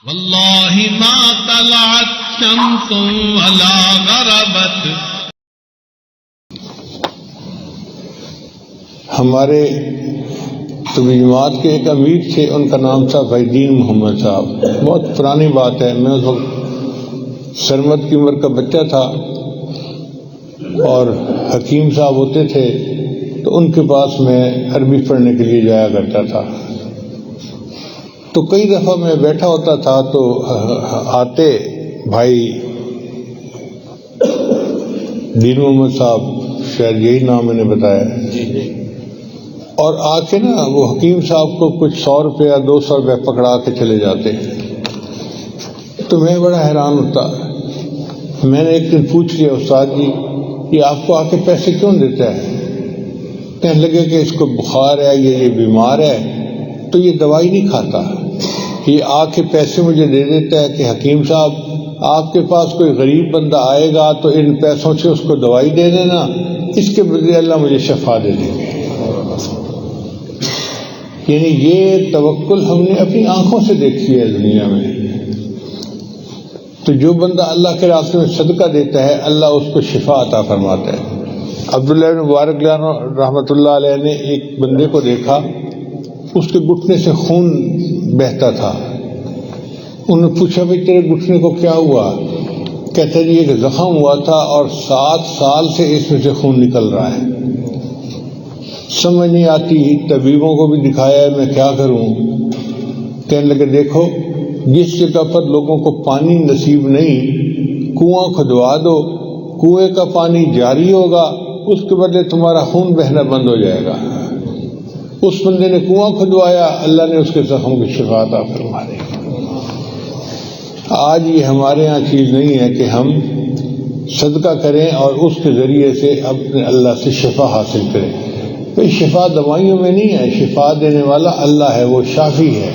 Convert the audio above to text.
واللہ ما طلعت شمس ولا غربت. ہمارے طبی جماعت کے ایک امیر تھے، ان کا نام تھا فیدین محمد صاحب. بہت پرانی بات ہے، میں اس وقت سرمد کی عمر کا بچہ تھا اور حکیم صاحب ہوتے تھے تو ان کے پاس میں عربی پڑھنے کے لیے جایا کرتا تھا. تو کئی دفعہ میں بیٹھا ہوتا تھا تو آتے بھائی دین محمد صاحب، شاید یہی نام میں نے بتایا، اور آ کے نا وہ حکیم صاحب کو کچھ 100 روپیہ 200 روپیہ پکڑا کے چلے جاتے. تو میں بڑا حیران ہوتا. میں نے ایک دن پوچھ لیا، استاد جی یہ آپ کو آ کے پیسے کیوں دیتا ہے؟ کہنے لگے کہ اس کو بخار ہے، یہ بیمار ہے تو یہ دوائی نہیں کھاتا، یہ آ کے پیسے مجھے دے دیتا ہے کہ حکیم صاحب آپ کے پاس کوئی غریب بندہ آئے گا تو ان پیسوں سے اس کو دوائی دے دینا، اس کے بدلے اللہ مجھے شفا دے دیں گے. یعنی یہ توکل ہم نے اپنی آنکھوں سے دیکھی ہے دنیا میں. تو جو بندہ اللہ کے راستے میں صدقہ دیتا ہے اللہ اس کو شفا عطا فرماتا ہے. عبداللہ بن مبارک رحمۃ اللہ علیہ نے ایک بندے کو دیکھا، اس کے گھٹنے سے خون بہتا تھا. انہوں نے پوچھا بھائی تیرے گھٹنے کو کیا ہوا؟ کہتا جی ایک زخم ہوا تھا اور 7 سال سے اس میں سے خون نکل رہا ہے. سمجھ نہیں آتی، طبیبوں کو بھی دکھایا ہے میں کیا کروں. کہنے لگے دیکھو جس جگہ پر لوگوں کو پانی نصیب نہیں کنواں کھدوا دو، کنویں کا پانی جاری ہوگا، اس کے بدلے تمہارا خون بہنا بند ہو جائے گا. اس بندے نے کنواں کھدوایا، اللہ نے اس کے زخم کی شفا عطا فرما دی. آج یہ ہمارے ہاں چیز نہیں ہے کہ ہم صدقہ کریں اور اس کے ذریعے سے اپنے اللہ سے شفا حاصل کریں. بھئی شفا دوائیوں میں نہیں ہے، شفا دینے والا اللہ ہے، وہ شافی ہے.